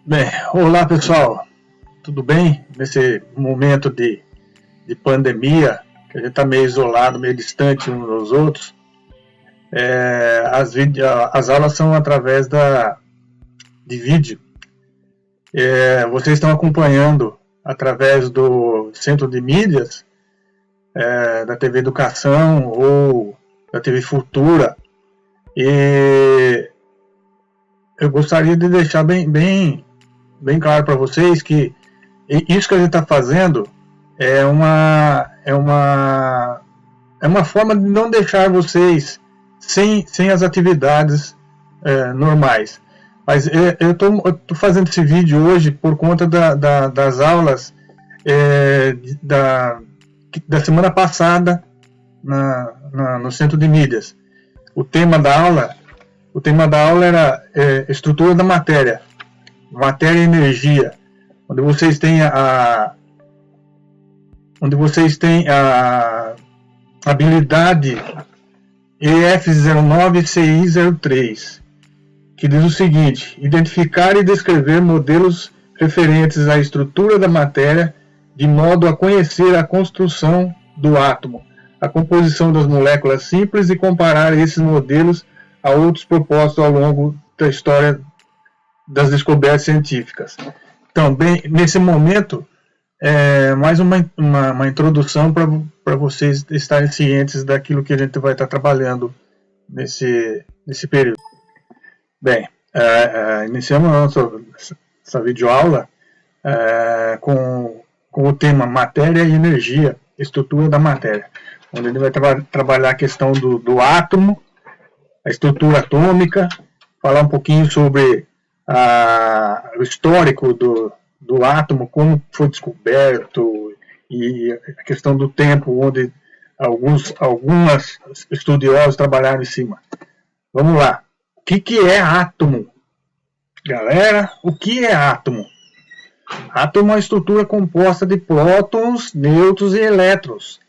Bem, olá pessoal, tudo bem? Nesse momento de pandemia, que a gente está meio isolado, meio distante uns dos outros, as aulas são através de vídeo. Vocês estão acompanhando através do Centro de Mídias, da TV Educação ou da TV Futura, e eu gostaria de deixar bem claro para vocês que isso que a gente está fazendo é uma forma de não deixar vocês sem as atividades normais. Mas eu estou fazendo esse vídeo hoje por conta das aulas da semana passada no Centro de Mídias. O tema da aula era estrutura da matéria e energia, onde vocês têm a habilidade EF09CI03, que diz o seguinte: identificar e descrever modelos referentes à estrutura da matéria, de modo a conhecer a construção do átomo, a composição das moléculas simples e comparar esses modelos a outros propostos ao longo da história das descobertas científicas. Então, nesse momento, mais uma introdução para vocês estarem cientes daquilo que a gente vai estar trabalhando nesse período. Bem, iniciamos essa videoaula com o tema matéria e energia, estrutura da matéria, onde a gente vai trabalhar a questão do átomo, a estrutura atômica, falar um pouquinho sobre o histórico do átomo, como foi descoberto, e a questão do tempo, onde alguns estudiosos trabalharam em cima. Vamos lá. O que é átomo? Galera, o que é átomo? Átomo é uma estrutura composta de prótons, nêutrons e elétrons.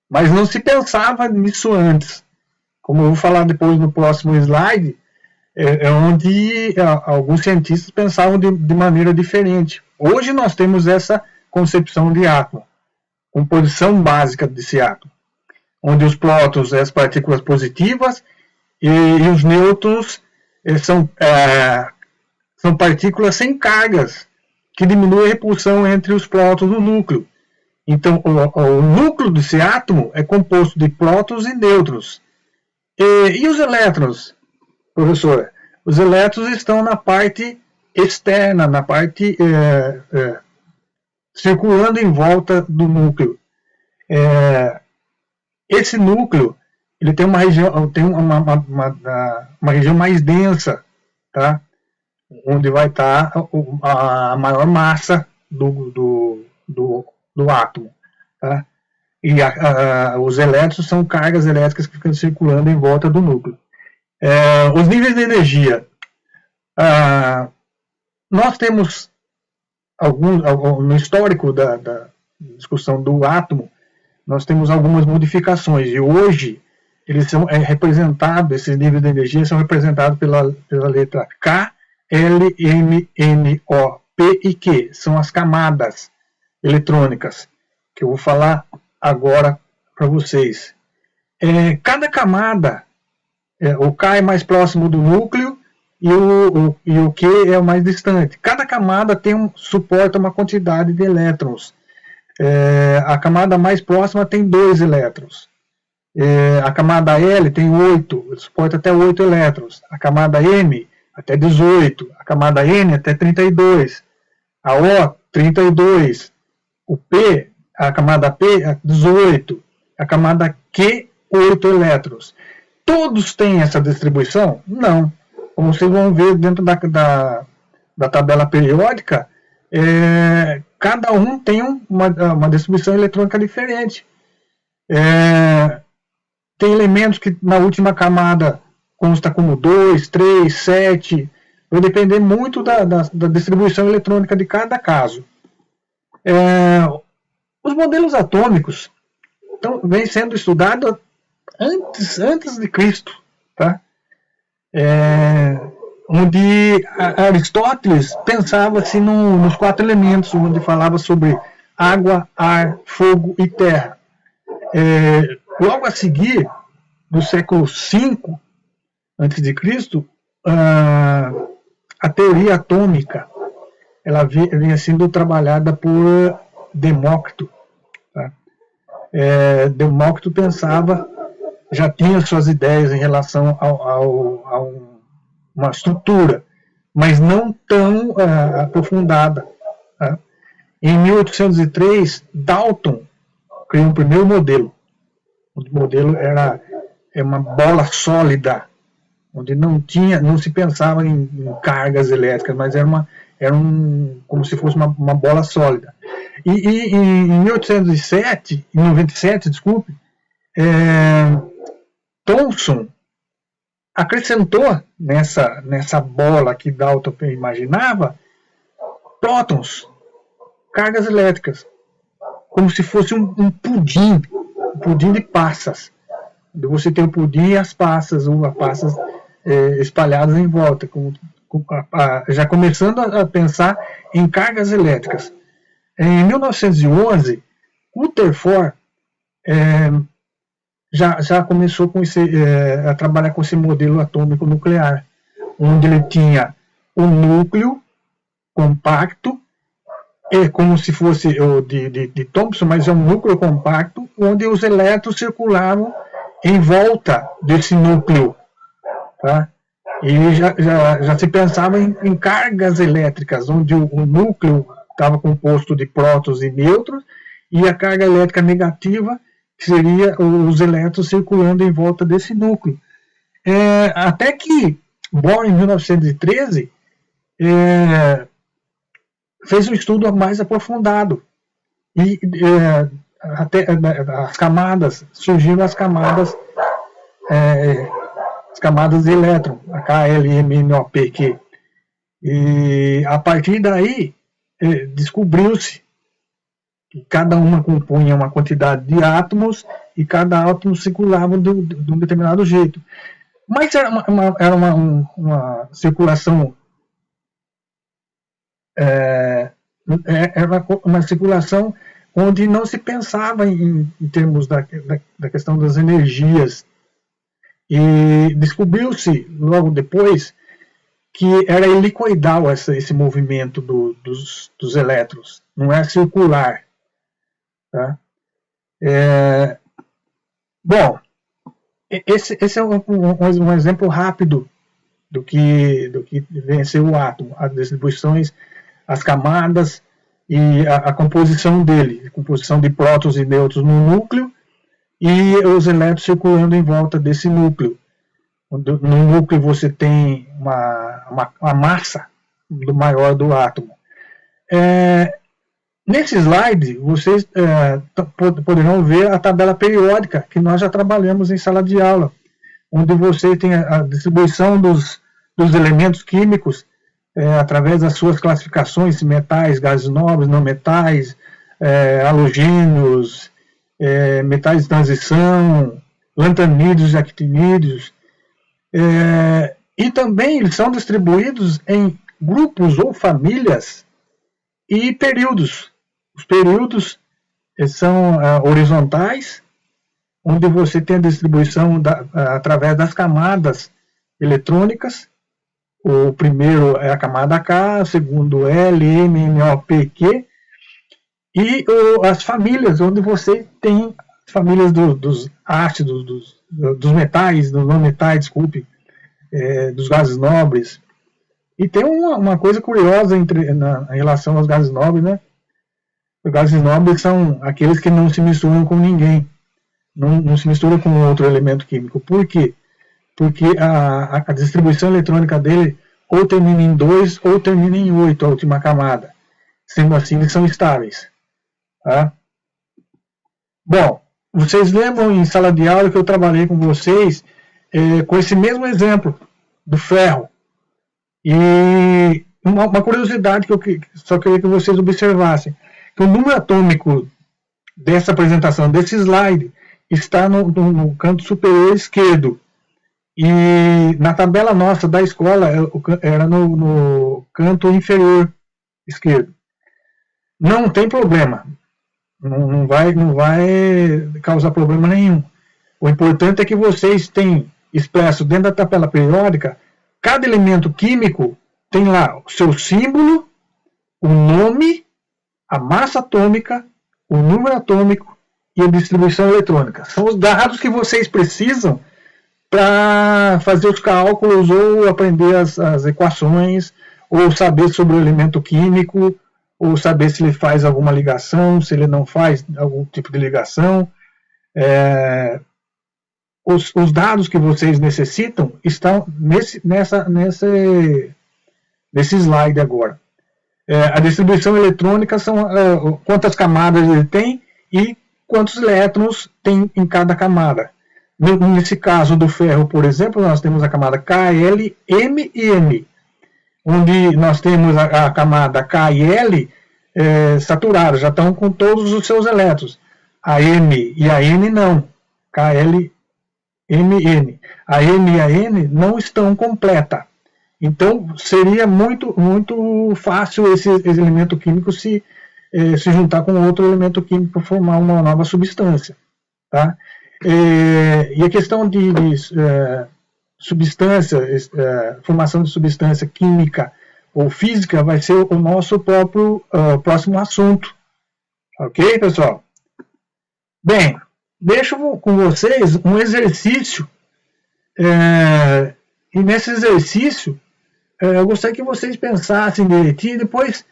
Mas não se pensava nisso antes. Como eu vou falar depois no próximo slide, onde alguns cientistas pensavam de maneira diferente. Hoje nós temos essa concepção de átomo, composição básica desse átomo, onde os prótons as partículas positivas e os nêutrons são partículas sem cargas, que diminuem a repulsão entre os prótons no núcleo. Então, o núcleo desse átomo é composto de prótons e nêutrons. E os elétrons, professor? Os elétrons estão na parte externa, na parte circulando em volta do núcleo. Esse núcleo ele tem uma região mais densa, tá? Onde vai estar a maior massa do átomo, tá? E os elétrons são cargas elétricas que ficam circulando em volta do núcleo. Os níveis de energia. Nós temos no histórico da discussão do átomo, nós temos algumas modificações, e hoje eles são representados, esses níveis de energia são representados pela letra K, L, M, N, O, P e Q, são as camadas eletrônicas, que eu vou falar agora para vocês. Cada camada, o K é mais próximo do núcleo e o Q é o mais distante. Cada camada suporta uma quantidade de elétrons. A camada mais próxima tem 2 elétrons. A camada L tem 8, suporta até 8 elétrons. A camada M até 18, a camada N até 32, a O 32, a camada P 18, a camada Q 8 elétrons. Todos têm essa distribuição? Não. Como vocês vão ver dentro da tabela periódica, cada um tem uma distribuição eletrônica diferente. Tem elementos que na última camada consta como 2, 3, 7, vai depender muito da distribuição eletrônica de cada caso. Os modelos atômicos vêm sendo estudados antes de Cristo, tá? onde Aristóteles pensava-se nos 4 elementos, onde falava sobre água, ar, fogo e terra. Logo a seguir, no século V a.C., a teoria atômica ela vinha sendo trabalhada por Demócrito. Tá? Demócrito pensava, já tinha suas ideias em relação a uma estrutura, mas não tão aprofundada. Tá? Em 1803, Dalton criou o primeiro modelo. O modelo era uma bola sólida, onde não se pensava em cargas elétricas, mas era como se fosse uma bola sólida. E em 1897, Thomson acrescentou nessa bola que Dalton imaginava prótons, cargas elétricas, como se fosse um pudim de passas. Você tem o pudim e as passas espalhadas em volta, já começando a pensar em cargas elétricas. Em 1911, Rutherford já começou a trabalhar com esse modelo atômico nuclear, onde ele tinha um núcleo compacto, como se fosse o de Thomson, mas é um núcleo compacto, onde os elétrons circulavam em volta desse núcleo. Tá? E já se pensava em cargas elétricas, onde o núcleo estava composto de prótons e nêutrons, e a carga elétrica negativa seria os elétrons circulando em volta desse núcleo. Até que Bohr, em 1913, fez um estudo mais aprofundado. E até as camadas, surgiram as camadas de elétron, a KLMNOP. E a partir daí, descobriu-se que cada uma compunha uma quantidade de átomos e cada átomo circulava de um determinado jeito. Mas era uma circulação era uma circulação onde não se pensava em termos da questão das energias. E descobriu-se logo depois que era helicoidal esse movimento dos elétrons, não é circular. Tá? Bom, esse é um exemplo rápido do que vem a ser o átomo, as distribuições, as camadas e a composição dele, a composição de prótons e nêutrons no núcleo e os elétrons circulando em volta desse núcleo. No núcleo você tem uma massa do maior do átomo. Nesse slide, vocês poderão ver a tabela periódica que nós já trabalhamos em sala de aula, onde você tem a distribuição dos elementos químicos através das suas classificações, metais, gases nobres, não metais, halogênios, metais de transição, lantanídeos e actinídeos. E também eles são distribuídos em grupos ou famílias e períodos. Os períodos são horizontais, onde você tem a distribuição através das camadas eletrônicas. O primeiro é a camada K, o segundo L, M, N, O, P, Q. E as famílias, onde você tem famílias dos ácidos, dos metais, dos não metais, desculpe, dos gases nobres. E tem uma coisa curiosa em relação aos gases nobres, né? Os gases nobres são aqueles que não se misturam com ninguém, não se misturam com outro elemento químico. Por quê? Porque a distribuição eletrônica dele ou termina em 2 ou termina em 8, a última camada. Sendo assim, eles são estáveis. Tá? Bom, vocês lembram em sala de aula que eu trabalhei com vocês com esse mesmo exemplo do ferro. E uma curiosidade que eu só queria que vocês observassem, que o número atômico dessa apresentação, desse slide, está no canto superior esquerdo. E na tabela nossa da escola era no canto inferior esquerdo. Não tem problema, não vai causar problema nenhum. O importante é que vocês tenham expresso dentro da tabela periódica, cada elemento químico tem lá o seu símbolo, o nome, a massa atômica, o número atômico e a distribuição eletrônica. São os dados que vocês precisam para fazer os cálculos ou aprender as equações, ou saber sobre o elemento químico, ou saber se ele faz alguma ligação, se ele não faz algum tipo de ligação. Os dados que vocês necessitam estão nesse slide agora. A distribuição eletrônica são quantas camadas ele tem e quantos elétrons tem em cada camada. Nesse caso do ferro, por exemplo, nós temos a camada Kl, M e M, onde nós temos a camada K e L saturada, já estão com todos os seus elétrons. A M e a N não. Kl, M e N. A M e a N não estão completas. Então, seria muito fácil esse elemento químico se juntar com outro elemento químico para formar uma nova substância. Tá? E a questão de substância, formação de substância química ou física vai ser o nosso próximo assunto. Ok, pessoal? Bem, deixo com vocês um exercício, e nesse exercício eu gostaria que vocês pensassem direitinho e depois,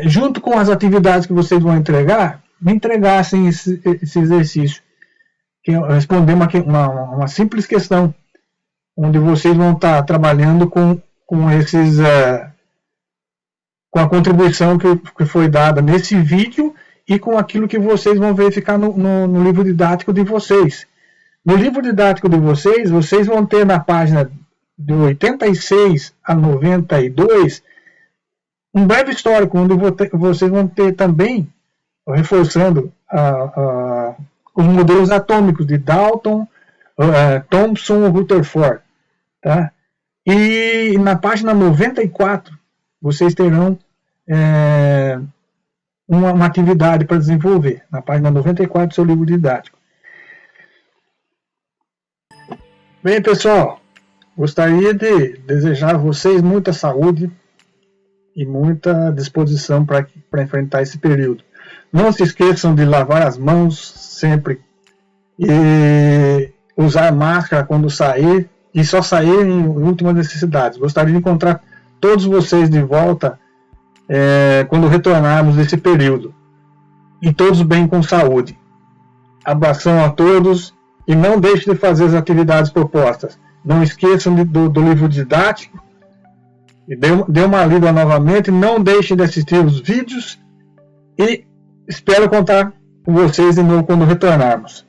junto com as atividades que vocês vão entregar, me entregassem esse exercício. Responder uma simples questão, onde vocês vão estar trabalhando com a contribuição que foi dada nesse vídeo e com aquilo que vocês vão verificar no livro didático de vocês. No livro didático de vocês vão ter na página de 86 a 92 um breve histórico, onde vocês vão ter também, reforçando os modelos atômicos de Dalton, Thomson e Rutherford. Tá? E na página 94, vocês terão uma atividade para desenvolver. Na página 94 do seu livro didático. Bem, pessoal, gostaria de desejar a vocês muita saúde e muita disposição para enfrentar esse período. Não se esqueçam de lavar as mãos sempre e usar máscara quando sair e só sair em últimas necessidades. Gostaria de encontrar todos vocês de volta quando retornarmos desse período. E todos bem com saúde. Abração a todos e não deixem de fazer as atividades propostas. Não esqueçam do livro didático e dê uma lida novamente. Não deixem de assistir os vídeos e espero contar com vocês de novo quando retornarmos.